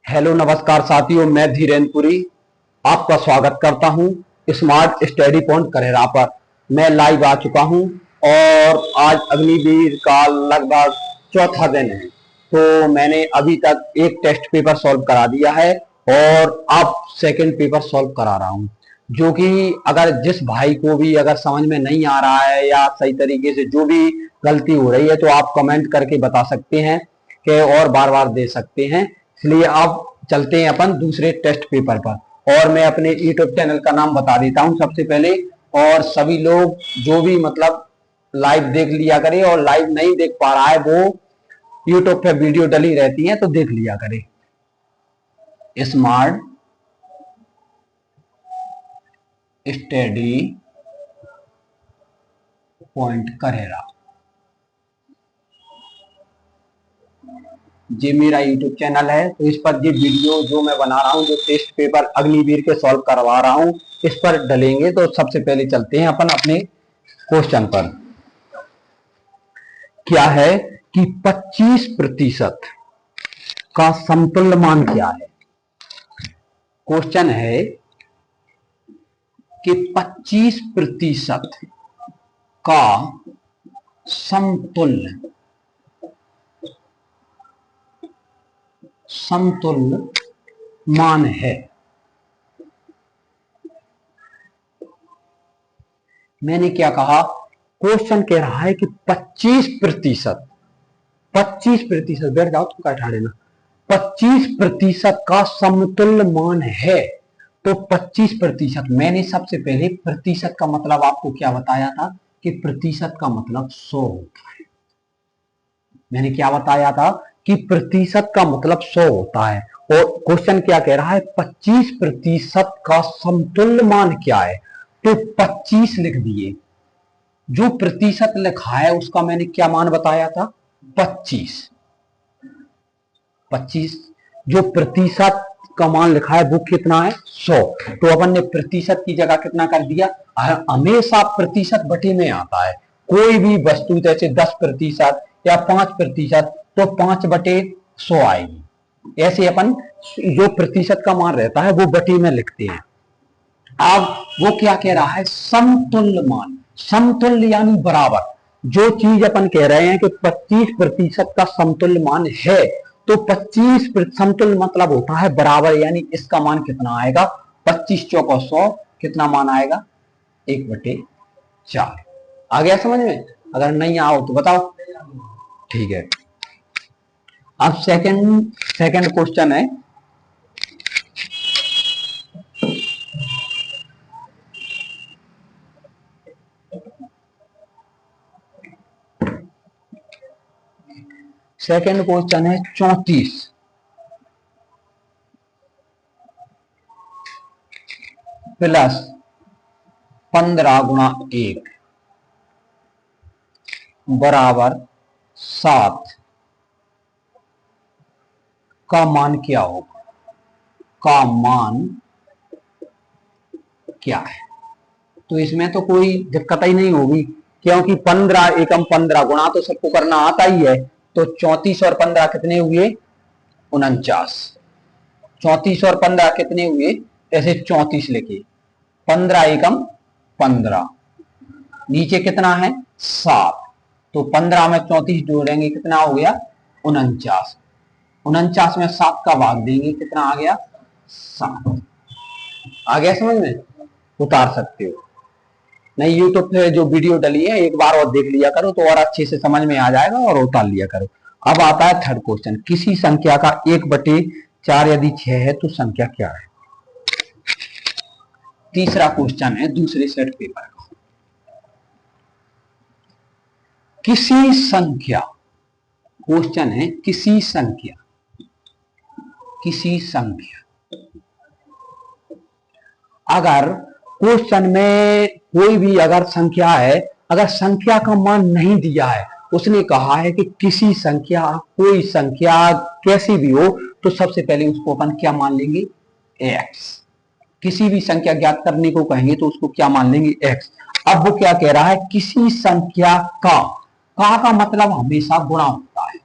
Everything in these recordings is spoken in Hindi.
हेलो नमस्कार साथियों, मैं धीरेन्द्रपुरी आपका स्वागत करता हूं स्मार्ट स्टडी पॉइंट करेरा पर। मैं लाइव आ चुका हूं और आज अग्निवीर का लगभग चौथा दिन है। तो मैंने अभी तक एक टेस्ट पेपर सॉल्व करा दिया है और अब सेकंड पेपर सॉल्व करा रहा हूं, जो कि अगर जिस भाई को भी अगर समझ में नहीं आ रहा है या सही तरीके से जो भी गलती हो रही है तो आप कमेंट करके बता सकते हैं कि और बार बार दे सकते हैं। इसलिए अब चलते हैं अपन दूसरे टेस्ट पेपर पर। और मैं अपने यूट्यूब चैनल का नाम बता देता हूं सबसे पहले, और सभी लोग जो भी मतलब लाइव देख लिया करे और लाइव नहीं देख पा रहा है वो यूट्यूब पे वीडियो डली रहती है तो देख लिया करे। स्मार्ट स्टडी पॉइंट करेरा, ये मेरा यूट्यूब चैनल है। तो इस पर ये वीडियो जो मैं बना रहा हूँ, जो टेस्ट पेपर अग्निवीर के सॉल्व करवा रहा हूँ, इस पर डलेंगे। तो सबसे पहले चलते हैं अपन अपने क्वेश्चन पर। क्या है कि 25% का समतुल्य मान क्या है? क्वेश्चन है कि 25% का समतुल्य मान है। मैंने क्या कहा? क्वेश्चन कह रहा है कि 25% बैठ जाओ, तुम क्या ठा लेना। 25% का समतुल्य मान है। तो 25%, मैंने सबसे पहले प्रतिशत का मतलब आपको क्या बताया था कि प्रतिशत का मतलब 100 होता है। मैंने क्या बताया था कि प्रतिशत का मतलब 100 होता है। और क्वेश्चन क्या कह रहा है? 25% का समतुल्य मान क्या है? तो 25 लिख दिए। जो प्रतिशत लिखा है उसका मैंने क्या मान बताया था? 25। जो प्रतिशत का मान लिखा है वो कितना है? 100। तो अपन ने प्रतिशत की जगह कितना कर दिया? हमेशा प्रतिशत बटे में आता है। कोई भी वस्तु जैसे 10% या 5%, तो 5/100 आएगी। ऐसे अपन जो प्रतिशत का मान रहता है वो बटे में लिखते हैं। अब वो क्या कह रहा है? समतुल्य मान। समतुल्य यानी बराबर। जो चीज अपन कह रहे हैं कि 25% का समतुल्य मान है, तो 25 समतुल्य मतलब होता है बराबर, यानी इसका मान कितना आएगा? 25 चौका 100, कितना मान आएगा? 1/4। आ गया समझ में? अगर नहीं आओ तो बताओ। ठीक है। अब सेकंड क्वेश्चन है। सेकंड क्वेश्चन है 34 प्लस 15 गुणा 1 बराबर 7 का मान क्या होगा? का मान क्या है? तो इसमें तो कोई दिक्कत ही नहीं होगी, क्योंकि 15 एकम 15 गुणा तो सबको करना आता ही है। तो 34 और 15 कितने हुए? 49। 34 और 15 कितने हुए? ऐसे 34 लिखे। 15 एकम 15, नीचे कितना है? 7। तो 15 में 34 जोड़ेंगे, कितना हो गया? 49। 49 में 7 का भाग देंगे, कितना आ गया? 7। आ गया समझ में? उतार सकते हो। नहीं, यूट्यूब पे जो वीडियो डली है एक बार और देख लिया करो तो और अच्छे से समझ में आ जाएगा और उतार लिया करो। अब आता है थर्ड क्वेश्चन। किसी संख्या का 1/4 यदि 6 है तो संख्या क्या है? तीसरा क्वेश्चन है दूसरे सेट पेपर का। किसी संख्या, क्वेश्चन है किसी संख्या अगर क्वेश्चन में कोई भी अगर संख्या है, अगर संख्या का मान नहीं दिया है, उसने कहा है कि किसी संख्या, कोई संख्या कैसी भी हो, तो सबसे पहले उसको अपन क्या मान लेंगे? x। किसी भी संख्या ज्ञात करने को कहेंगे तो उसको क्या मान लेंगे? x। अब वो क्या कह रहा है? किसी संख्या का मतलब हमेशा गुणा होता है।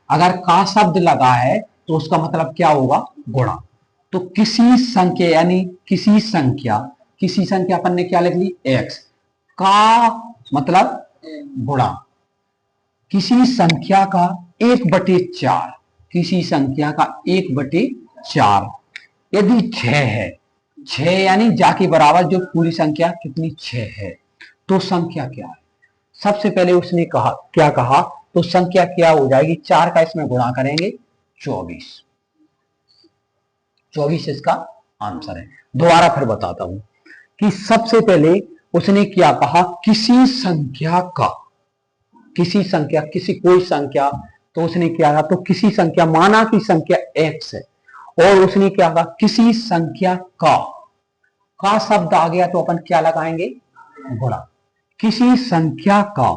अगर का शब्द लगा है तो उसका मतलब क्या होगा, गुणा। तो किसी संख्या यानी किसी संख्या अपन ने क्या लिख ली, x का मतलब गुणा किसी संख्या का 1/4, किसी संख्या का 1/4 यदि 6 है, 6 यानी जाके बराबर जो पूरी संख्या कितनी 6 है, तो संख्या क्या है। सबसे पहले उसने कहा, क्या कहा, तो संख्या क्या हो जाएगी, 4 का इसमें गुणा करेंगे 24 इसका आंसर है। दोबारा फिर बताता हूं कि सबसे पहले उसने क्या कहा, किसी संख्या का, किसी संख्या, किसी कोई संख्या, तो उसने क्या कहा, तो किसी संख्या, माना की संख्या x है, और उसने क्या कहा, किसी संख्या का शब्द आ गया तो अपन क्या लगाएंगे, गुणा। किसी संख्या का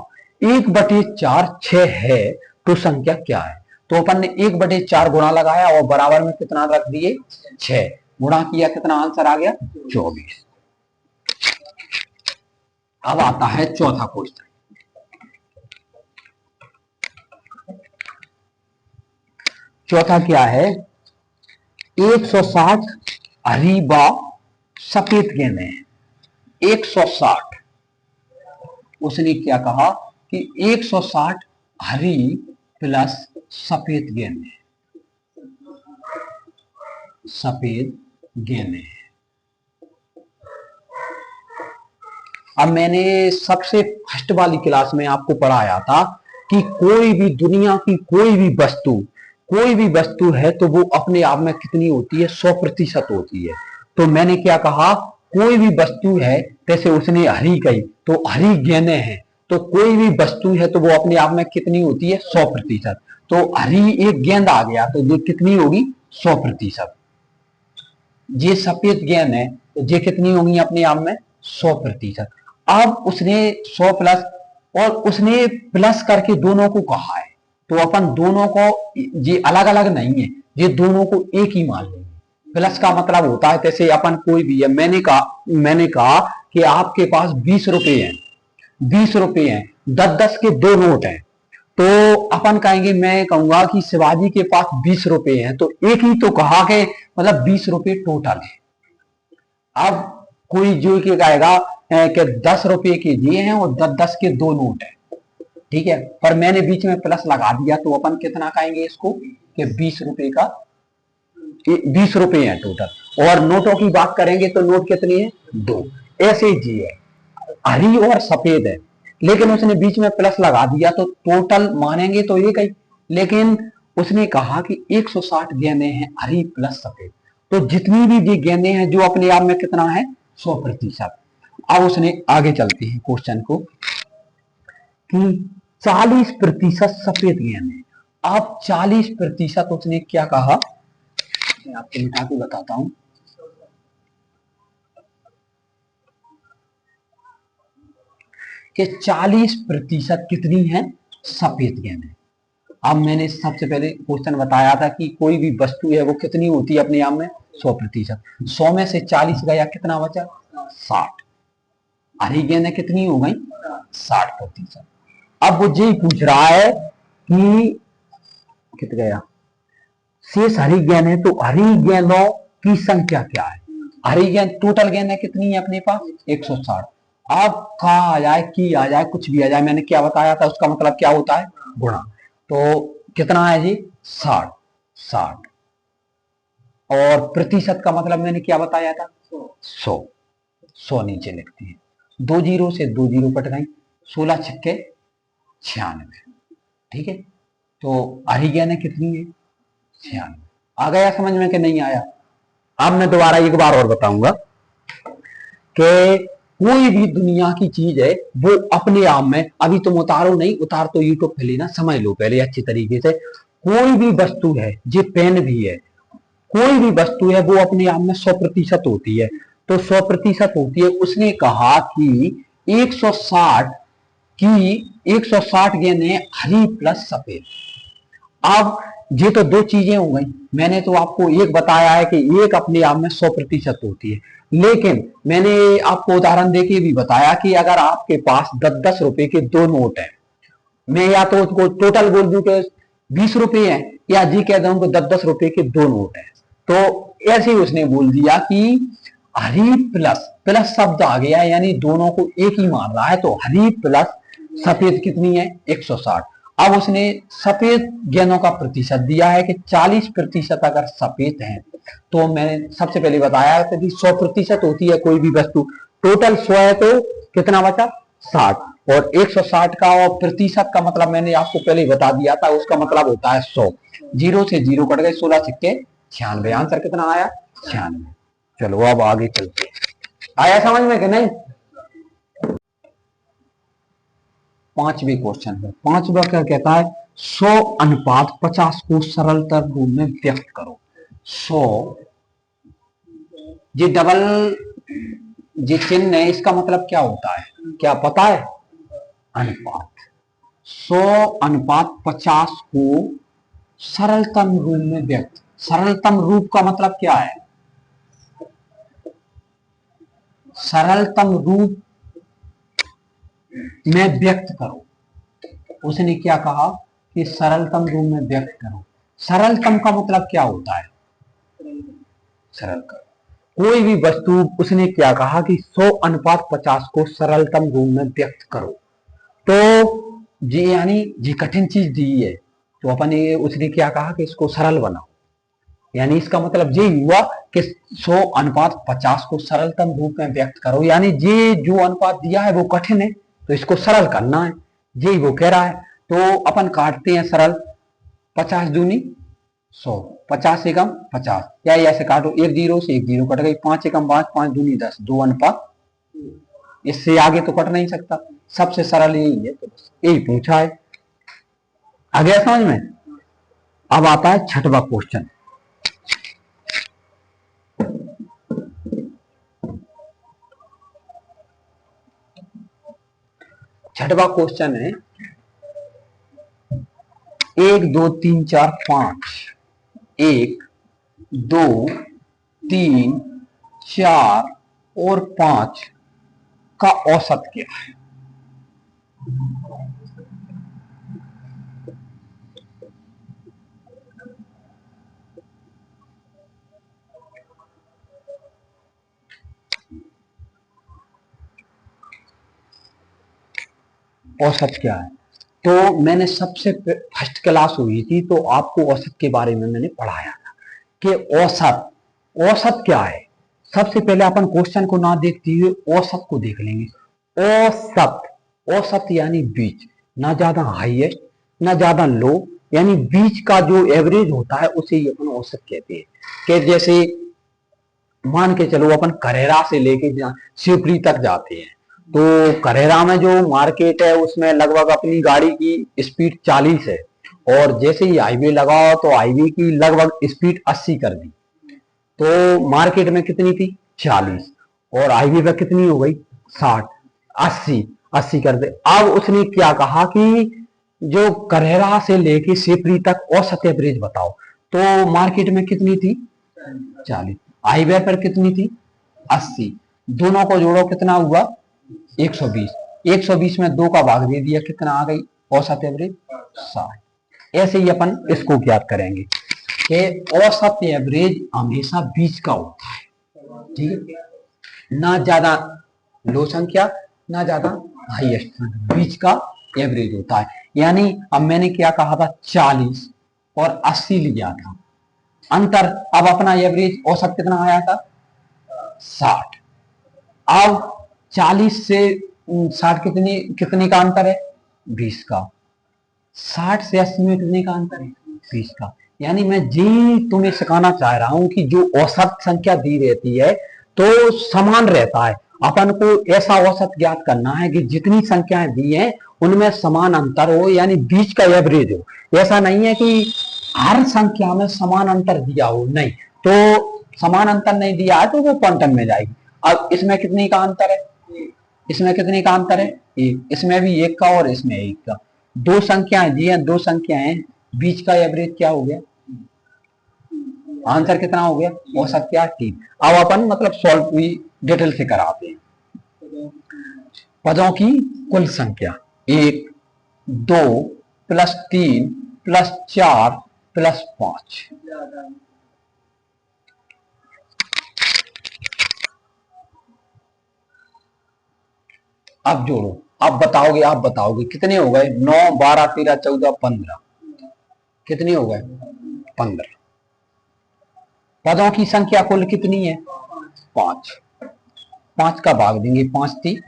1/4 6 है, तो संख्या क्या है, तो अपन ने 1/4 गुणा लगाया और बराबर में कितना रख दिए, 6 गुणा किया, कितना आंसर आ गया, 24। अब आता है चौथा क्वेश्चन। चौथा क्या है, 160 हरी व सफेद गेंदें हैं, 160। उसने क्या कहा कि 160 हरी प्लस सफेद गेंदें, सफेद गेंदें। अब मैंने सबसे फर्स्ट वाली क्लास में आपको पढ़ाया था कि कोई भी दुनिया की कोई भी वस्तु है तो वो अपने आप में कितनी होती है, 100% होती है। तो मैंने क्या कहा, कोई भी वस्तु है, जैसे उसने हरी कही तो हरी गेंदें हैं, तो कोई भी वस्तु है तो वो अपने आप में कितनी होती है, 100%। तो हरी एक गेंद आ गया तो ये कितनी होगी, 100%। ये सफेद गेंद है तो ये कितनी होगी अपने आप में, 100%। अब उसने 100 प्लस, और उसने प्लस करके दोनों को कहा है, तो अपन दोनों को, ये अलग अलग नहीं है, ये दोनों को एक ही मान लेंगे। प्लस का मतलब होता है, जैसे अपन कोई भी है, मैंने कहा कि आपके पास 20 रुपए हैं, 20 रुपए हैं, 10-10 के 2 नोट हैं, तो अपन कहेंगे, मैं कहूंगा कि शिवाजी के पास 20 रुपए हैं, तो एक ही तो कहा के मतलब 20 रुपए टोटल है। अब कोई जो के कहेगा कि 10 रुपए के ये हैं और 10-10 के 2 नोट हैं, ठीक है, पर मैंने बीच में प्लस लगा दिया, तो अपन कितना कहेंगे इसको, कि 20 रुपए का 20 रुपए हैं टोटल। और नोटों की बात करेंगे तो नोट कितनी है, 2। ऐसे ही है, हरी और सफेद है, लेकिन उसने बीच में प्लस लगा दिया तो टोटल मानेंगे तो एक ही, लेकिन उसने कहा कि 160 गेंदें हैं हरी प्लस सफेद, तो जितनी भी ये गेंदें हैं जो अपने आप में कितना है, 100%। अब उसने आगे चलते हैं क्वेश्चन को कि 40% सफेद गेंदें। अब 40% उसने क्या कहा, मैं आपको मिटा के बताता हूं कि 40% कितनी है, सफेद गेंदें। अब मैंने सबसे पहले क्वेश्चन बताया था कि कोई भी वस्तु है वो कितनी होती है अपने आप में, 100%। 100 में से 40 गया, कितना बचा, 60। हरी गेंदें कितनी हो गई, 60%। अब वो यही पूछ रहा है कि कित गया, शेष हरी गेंदें, तो हरी गेंदों की संख्या क्या है। हरी गेंद टोटल गेंदें कितनी है अपने पास, 160। अब का आ जाए, की आ जाए, कुछ भी आ जाए, मैंने क्या बताया था, उसका मतलब क्या होता है, गुणा। तो कितना है जी, 60। और प्रतिशत का मतलब मैंने क्या बताया था, 100 नीचे लिखते हैं, 2 जीरो से 2 जीरो कट गई, 16 छक्के 96, ठीक है। तो हरी गेंदें कितनी है, 96। आ गया समझ में कि नहीं आया। अब मैं दोबारा एक बार और बताऊंगा कि कोई भी दुनिया की चीज है वो अपने आप में, अभी तुम उतारो नहीं, उतार तो यूट्यूब पे लेना, समझ लो पहले अच्छी तरीके से। कोई भी वस्तु है, ये पेन भी है, कोई भी वस्तु है वो अपने आप में 100% होती है, तो 100% होती है। उसने कहा कि 160 गेंदें हरी प्लस सफेद। अब ये तो दो चीजें हो गई, मैंने तो आपको एक बताया है कि एक अपने आप में 100% होती है, लेकिन मैंने आपको उदाहरण देके भी बताया कि अगर आपके पास 10-10 रुपए के 2 नोट हैं, मैं या तो उसको टोटल बोल दूं कि 20 रुपए हैं, या जी कह दूं 10-10 रुपए के 2 नोट हैं, तो ऐसे ही उसने बोल दिया कि हरी प्लस प्लस शब्द आ गया, यानी दोनों को एक ही मान रहा है, तो हरी प्लस सफेद कितनी है 160। अब उसने सफेद गेंदों का प्रतिशत दिया है कि 40% अगर सफेद हैं, तो मैंने सबसे पहले बताया था कि 100% होती है कोई भी वस्तु, टोटल 100 है तो कितना बचा 60, और 160 का और प्रतिशत का मतलब मैंने आपको पहले बता दिया था, उसका मतलब होता है 100। 0 से 0 कट गए, 16 सिक्के 96, आंसर कितना आया 96। चलो अब आगे चलते, आया समझ में कि नहीं। पांचवी क्वेश्चन है, पांचवा क्या कहता है, 100:50 को सरलतर रूप में व्यक्त करो। 100 ये डबल ये चिन्ह है, इसका मतलब क्या होता है, क्या पता है, अनुपात। 100:50 को सरलतम रूप में व्यक्त, सरलतम रूप का मतलब क्या है, सरलतम रूप में व्यक्त करो। उसने क्या कहा कि सरलतम रूप में व्यक्त करो। सरलतम का मतलब क्या होता है, सरल करो कोई भी वस्तु। उसने क्या कहा कि 100:50 को सरलतम रूप में व्यक्त करो, तो ये यानी ये कठिन चीज दी है, तो अपन ये उसने क्या कहा कि इसको सरल बनाओ, यानी इसका मतलब ये हुआ कि 100:50 को सरलतम रूप में व्यक्त करो, यानी ये जो अनुपात दिया है वो कठिन है, तो इसको सरल करना है, यही वो कह रहा है। तो अपन काटते हैं सरल, 50 दूनी 100, 50 एकम 50, या ऐसे काटो, 1 0 से 1 0 कट गई, 5 एकम 5, 5 दूनी 10, 2:1, इससे आगे तो कट नहीं सकता, सबसे सरल यही है, तो यही पूछा है। आ गया समझ में। अब आता है छठवां क्वेश्चन, छठवां क्वेश्चन है 1 2 3 4 5, 1 2 3 4 और 5 का औसत क्या है। औसत क्या है, तो मैंने सबसे फर्स्ट क्लास हुई थी तो आपको औसत के बारे में मैंने पढ़ाया था कि औसत, औसत क्या है। सबसे पहले अपन क्वेश्चन को ना देखते हुए औसत को देख लेंगे। औसत, औसत यानी बीच, ना ज्यादा हाई है ना ज्यादा लो, यानी बीच का जो एवरेज होता है उसे ही अपन औसत कहते हैं। कि जैसे मान के चलो अपन करेरा से लेके शिवपुरी तक जाते हैं, तो करेरा में जो मार्केट है उसमें लगभग अपनी गाड़ी की स्पीड 40 है, और जैसे ही हाईवे लगाओ तो हाईवे की लगभग स्पीड 80 कर दी, तो मार्केट में कितनी थी 40, और हाईवे पे कितनी हो गई 60, 80, 80 कर दे। अब उसने क्या कहा कि जो करेरा से लेके शिवपुरी तक औसत एवरेज बताओ, तो मार्केट में कितनी थी 40, हाईवे पर कितनी थी 80, दोनों को जोड़ो कितना हुआ 120, 120 में 2 का भाग दे दिया, कितना आ गई औसत एवरेज 60। ऐसे ही अपन इसको ज्ञात करेंगे कि औसत एवरेज हमेशा बीच का होता है, ठीक है, ना ज्यादा लो संख्या ना ज्यादा हाईएस्ट, बीच का एवरेज होता है। यानी अब मैंने क्या कहा था 40 और 80 लिया था अंतर, अब अपना एवरेज औसत कितना आया था 60। अब 40 से 60 कितनी कितने का अंतर है 20 का, 60 से 80 में कितने का अंतर है 20 का। यानी मैं जी तुम्हें सिखाना चाह रहा हूं कि जो औसत संख्या दी रहती है तो समान रहता है, अपन को ऐसा औसत ज्ञात करना है कि जितनी संख्याएं दी हैं उनमें समान अंतर हो, यानी बीच का एवरेज हो। ऐसा नहीं है कि हर संख्या में समान अंतर दिया हो, नहीं, तो समान अंतर नहीं दिया है तो वो क्वांटम में जाएगी। अब इसमें कितनी का अंतर है, इसमें कितने का अंतर है एक, इसमें भी 1 का और इसमें 1 का, दो संख्याएं दी हैं, दो संख्याएं, बीच का एवरेज क्या हो गया, आंसर कितना हो गया औसत क्या 3। अब अपन मतलब सॉल्व भी डिटेल से कराते हैं। पदों की कुल संख्या 1 2 + 3 + 4 प्लस 5। अब जोड़ो, आप बताओगे कितने हो गए? 9, 12, 13, 14, 15। कितने हो गए? 15। पदों की संख्या कुल कितनी है? 5। 5 का भाग देंगे 5 थी।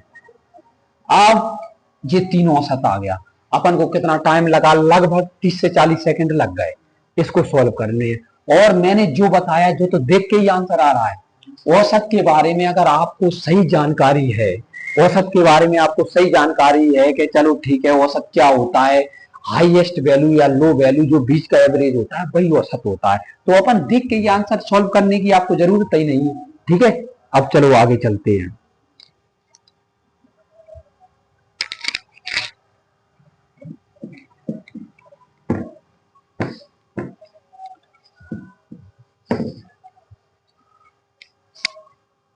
अब ये तीनों औसत आ गया। अपन को कितना टाइम लगा? लगभग 30 से 40 सेकंड लग गए इसको सॉल्व करने। और मैंने जो बताया, जो तो देख के ही आंसर आ रहा है। औसत के बारे में अगर आपको सही जानकारी है, औसत के बारे में आपको सही जानकारी है कि चलो ठीक है औसत क्या होता है, हाईएस्ट वैल्यू या लो वैल्यू जो बीच का एवरेज होता है वही औसत होता है, तो अपन देख के ये आंसर सॉल्व करने की आपको जरूरत ही नहीं है। ठीक है, अब चलो आगे चलते हैं।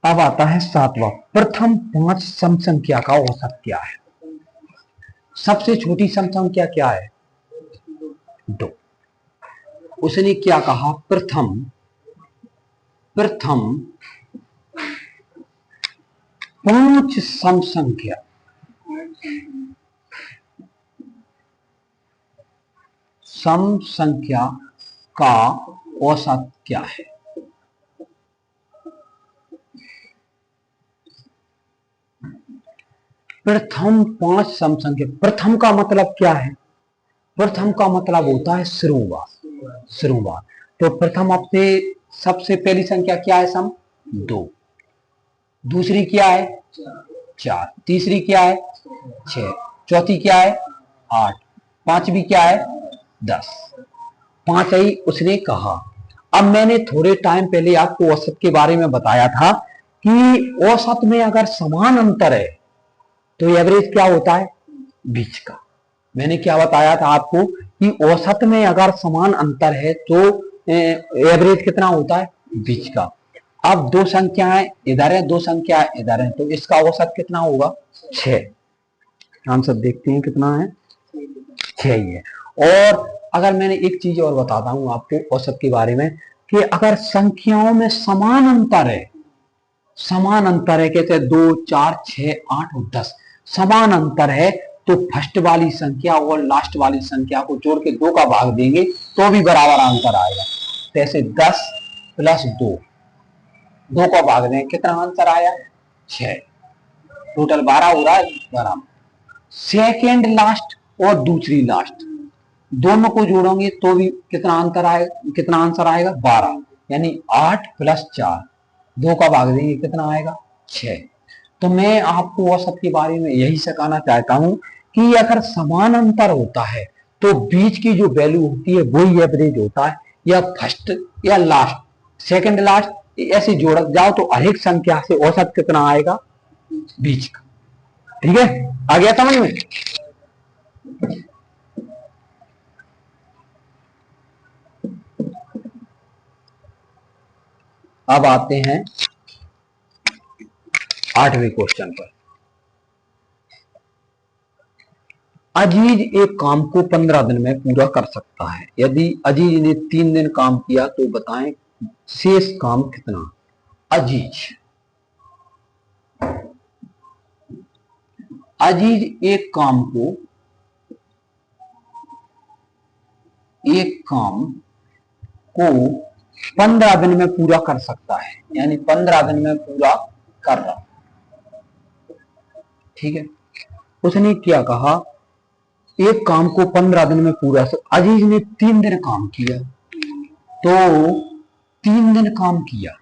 अब आता है 7वां, प्रथम 5 सम संख्या का औसत क्या है? सबसे छोटी सम संख्या क्या है? 2। उसने क्या कहा? प्रथम 5 सम संख्या का औसत क्या है? प्रथम 5 सम संख्या, प्रथम का मतलब क्या है? प्रथम का मतलब होता है शुरुआत। तो प्रथम आपसे सबसे पहली संख्या क्या है? सम 2। दूसरी क्या है? 4। तीसरी क्या है? 6। चौथी क्या है? 8। पांचवी क्या है? 10। 5 ही उसने कहा। अब मैंने थोड़े टाइम पहले आपको औसत के बारे में बताया था कि औसत में अगर समान अंतर है तो एवरेज क्या होता है? बीच का। मैंने क्या बताया था आपको कि औसत में अगर समान अंतर है तो एवरेज कितना होता है? बीच का। अब 2 संख्याएं इधर है, 2 संख्या इधर है, तो इसका औसत कितना होगा? 6। हम सब देखते हैं कितना है? 6 ही है। और अगर मैंने एक चीज और बताता हूं आपको औसत के बारे में कि अगर संख्याओं में समान अंतर है कैसे? 2, 4, 6, 8 और 10 समान अंतर है तो फर्स्ट वाली संख्या और लास्ट वाली संख्या को जोड़ के 2 का भाग देंगे तो भी बराबर आंसर आएगा। जैसे 10 प्लस 2, 2 का भाग देंगे, कितना आंसर आया? 6। टोटल 12 हो रहा है बराबर। सेकेंड लास्ट और दूसरी लास्ट दोनों को जोड़ोगे तो भी कितना आंसर आएगा? 12। यानी 8 प्लस 4, 2 का भाग देंगे कितना आएगा? 6। तो मैं आपको औसत के बारे में यही सिखाना चाहता हूं कि अगर समान अंतर होता है तो बीच की जो वैल्यू होती है वही एवरेज होता है, या फर्स्ट या लास्ट, सेकंड लास्ट ऐसे जोड़ जाओ तो हर एक संख्या से औसत कितना आएगा? बीच का। ठीक है, आ गया समझ में? अब आते हैं 8वें क्वेश्चन पर। अजीज एक काम को 15 दिन में पूरा कर सकता है। यदि अजीज ने 3 दिन काम किया तो बताएं शेष काम कितना? अजीज एक काम को 15 दिन में पूरा कर सकता है, यानी 15 दिन में पूरा कर रहा। ठीक है, उसने क्या कहा? एक काम को 15 दिन में पूरा, अजीज ने 3 दिन काम किया तो 3 दिन काम किया।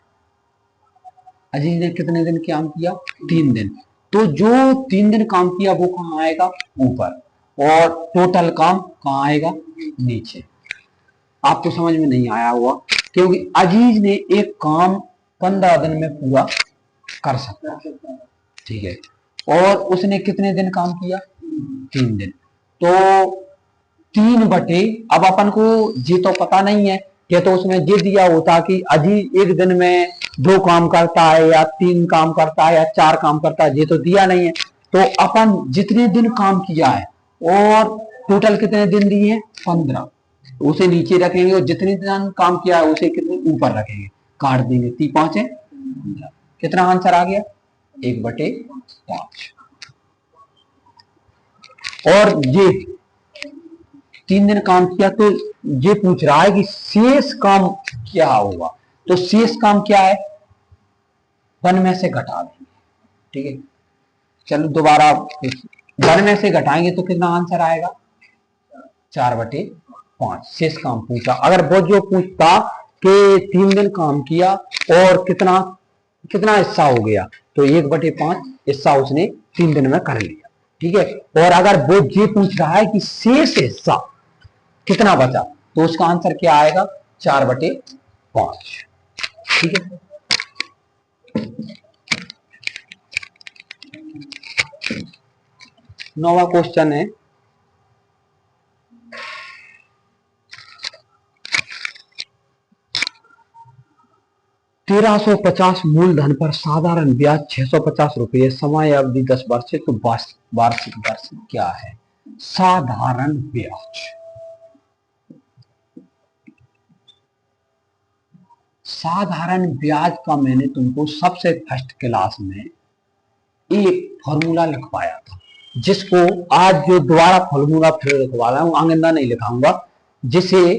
अजीज ने कितने दिन काम किया? 3 दिन। तो जो 3 दिन काम किया वो कहां आएगा? ऊपर। और टोटल काम कहां आएगा? नीचे। आपको समझ में नहीं आया हुआ क्योंकि अजीज ने एक काम 15 दिन में पूरा कर सकता है। ठीक है, और उसने कितने दिन काम किया? 3 दिन। तो 3 बटे, अब अपन को ये तो पता नहीं है कि तो उसमें ये दिया होता कि अजीज एक दिन में 2 काम करता है या 3 काम करता है या 4 काम करता है, ये तो दिया नहीं है। तो अपन जितने दिन काम किया है और टोटल कितने दिन दिए हैं? 15। उसे नीचे रखेंगे और जितने दिन काम किया है उसे कितने ऊपर रखेंगे, काट देंगे। 3×5 है, कितना आंसर आ गया? 1/5। और ये 3 दिन काम किया तो ये पूछ रहा है कि शेष काम क्या होगा। तो शेष काम क्या है? 1 में से घटा देंगे। ठीक है, चलो दोबारा 1 में से घटाएंगे तो कितना आंसर आएगा? 4/5। शेष काम पूछा। अगर वो जो पूछता कि 3 दिन काम किया और कितना कितना हिस्सा हो गया, तो 1/5 हिस्सा उसने 3 दिन में कर लिया। ठीक है, और अगर वो ये पूछ रहा है कि शेष हिस्सा कितना बचा, तो उसका आंसर क्या आएगा? 4/5। ठीक है, नौवां क्वेश्चन है, ₹1350 मूलधन पर साधारण ब्याज 650 रुपये, समय अवधि 10 वर्ष है, तो वार्षिक दर क्या है? साधारण ब्याज, साधारण ब्याज का मैंने तुमको सबसे फर्स्ट क्लास में एक फॉर्मूला लिखवाया था, जिसको आज जो दोबारा फॉर्मूला फिर लिखवा रहा हूं, आगंदा नहीं लिखाऊंगा, जिसे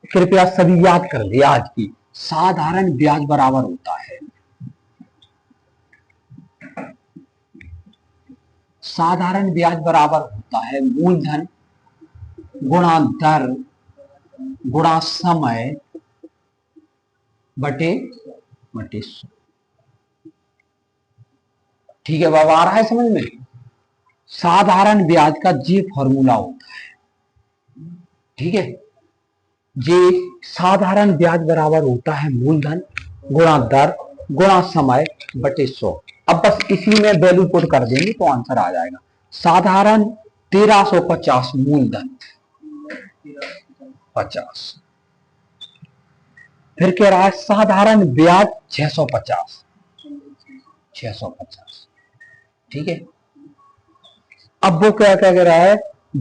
कृपया सभी याद कर ले। आज की साधारण ब्याज बराबर होता है, साधारण ब्याज बराबर होता है मूलधन गुणा दर गुणा समय बटे 100। ठीक है बाबा, आ रहा है समझ में? साधारण ब्याज का ये फॉर्मूला होता है। ठीक है, ये साधारण ब्याज बराबर होता है मूलधन गुणा दर गुणा समय बटे 100। अब बस इसी में वैल्यू पुट कर देंगे तो आंसर आ जाएगा। साधारण 1350 मूलधन 50, फिर कह रहा है साधारण ब्याज 650। ठीक है, अब वो क्या क्या कह रहा है?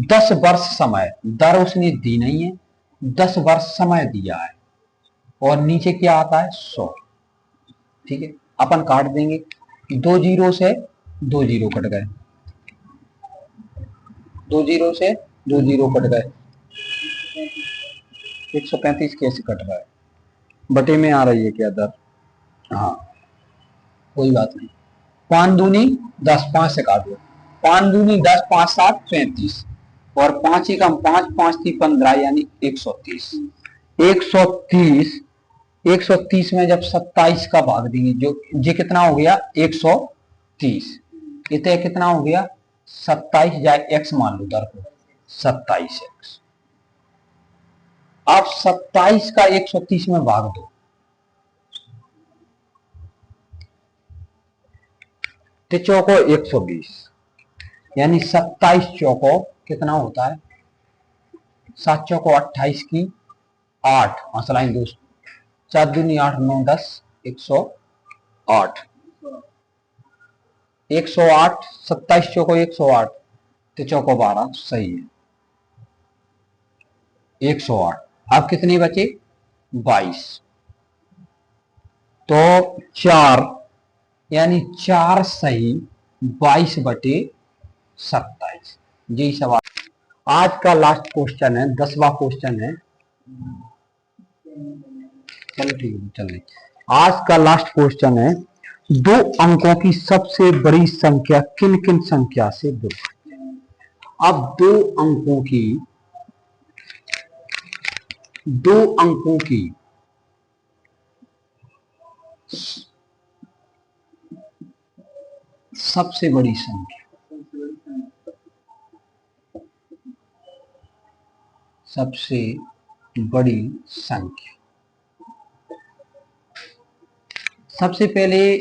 10 वर्ष समय, दर उसने दी नहीं है, 10 वर्ष समय दिया है, और नीचे क्या आता है? 100। ठीक है, अपन काट देंगे, 2 जीरो से 2 जीरो कट गए, 2 जीरो से 2 जीरो कट गए, 135 कैसे कट रहा है? बटे में आ रही है क्या दर? हाँ कोई बात नहीं, 5 दूनी 10, 5 से काट दो, 5 दूनी 10, 5 7 35, और 5 ही कम 5, 5 थी 15, यानी 130। 130 में जब 27 का भाग देंगे, जो ये कितना हो गया? 130। इतने कितना हो गया? 27, जाए एक्स मान लो दर को, 27x। आप 27 का 130 में भाग दो, तो चौको 120, यानी 27 चौको कितना होता है? 7 चौको 28 की 8, मसलाइन दोस्त, 4 दूनी 8, 9 10, 108। 108, 27 चौको 108, तो चौको 12, सही है 108। अब कितने बचे? 22, तो 4, यानी 4 सही 22/27। यही सवाल। आज का लास्ट क्वेश्चन है, 10वां क्वेश्चन है। चलो ठीक है, चल रही। आज का लास्ट क्वेश्चन है, 2 अंकों की सबसे बड़ी संख्या किन किन संख्या से विभाज्य है? अब 2 अंकों की सबसे बड़ी संख्या, सबसे बड़ी संख्या, सबसे पहले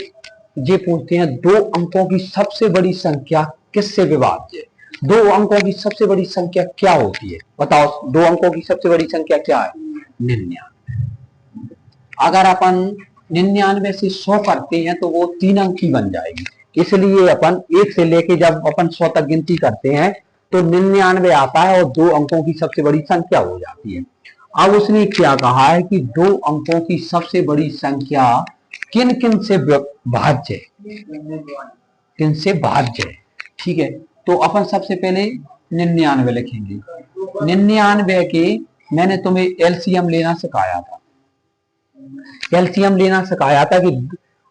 ये पूछते हैं 2 अंकों की सबसे बड़ी संख्या किससे विभाज्य है? 2 अंकों की सबसे बड़ी संख्या क्या होती है? बताओ, 2 अंकों की सबसे बड़ी संख्या क्या है? 99। अगर अपन 99 से 100 करते हैं तो वो 3 अंक की बन जाएगी, इसलिए अपन 1 से लेके जब अपन 100 तक गिनती करते हैं तो 99 आता है और 2 अंकों की सबसे बड़ी संख्या हो जाती है। अब उसने क्या कहा है कि दो अंकों की सबसे बड़ी संख्या किन किन से भाज्य है, किन से भाज्य है। ठीक है, तो अपन सबसे पहले 99 लिखेंगे। 99 के मैंने तुम्हें एलसीएम लेना सिखाया था, एलसीएम लेना सिखाया था कि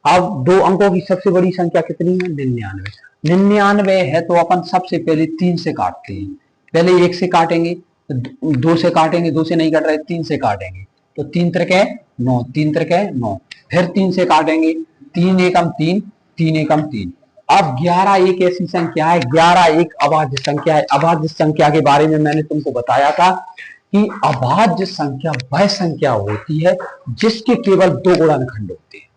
अब दो अंकों की सबसे बड़ी संख्या कितनी है, 99। 99 है तो अपन सबसे पहले 3 से काटते हैं। पहले 1 से काटेंगे, 2 से काटेंगे, 2 से नहीं काट रहे, 3 से काटेंगे तो 3 त्रिके 9, 3 त्रिके 9, फिर 3 से काटेंगे, 3 एकम 3, 3 एकम 3। अब 11 एक ऐसी संख्या है, 11 एक अभाज्य संख्या है। अभाज्य संख्या के बारे में मैंने तुमको बताया था कि अभाज्य संख्या वह संख्या होती है जिसके केवल 2 गुणनखंड होते हैं।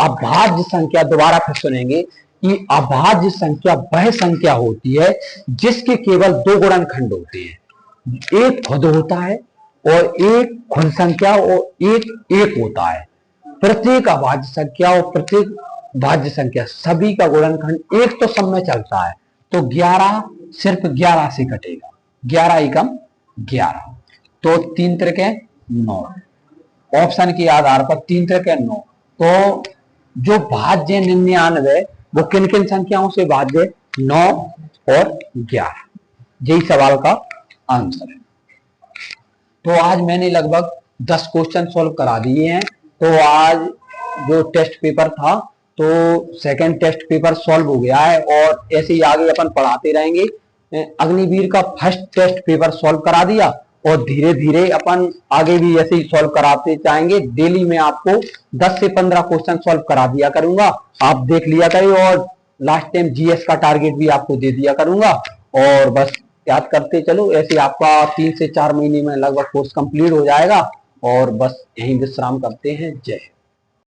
अभाज्य संख्या, दोबारा फिर सुनेंगे कि अभाज्य संख्या वह संख्या होती है जिसके केवल 2 गुणनखंड होते हैं, एक खुद होता है और एक खुद संख्या और एक होता है। प्रत्येक अभाज्य संख्या और प्रत्येक भाज्य संख्या सभी का गुणनखंड एक तो सब में चलता है, तो 11 सिर्फ 11 से कटेगा, 11 एकम 11, तो 3 त्रिके 9। ऑप्शन के आधार पर 3 त्रिके 9, तो जो भाज्य 99 वो किन किन संख्याओं से भाज्य, 9 और 11। यही सवाल का आंसर है। तो आज मैंने लगभग 10 क्वेश्चन सॉल्व करा दिए हैं। तो आज जो टेस्ट पेपर था तो सेकंड टेस्ट पेपर सॉल्व हो गया है और ऐसे ही आगे अपन पढ़ाते रहेंगे। अग्निवीर का फर्स्ट टेस्ट पेपर सॉल्व करा दिया और धीरे धीरे अपन आगे भी ऐसे ही सॉल्व कराते जाएंगे। डेली में आपको 10 से 15 क्वेश्चन सॉल्व करा दिया करूंगा, आप देख लिया करिए, और लास्ट टाइम जीएस का टारगेट भी आपको दे दिया करूंगा। और बस याद करते चलो, ऐसे आपका 3 से 4 महीने में लगभग कोर्स कंप्लीट हो जाएगा। और बस यहीं विश्राम करते हैं। जय हिंद।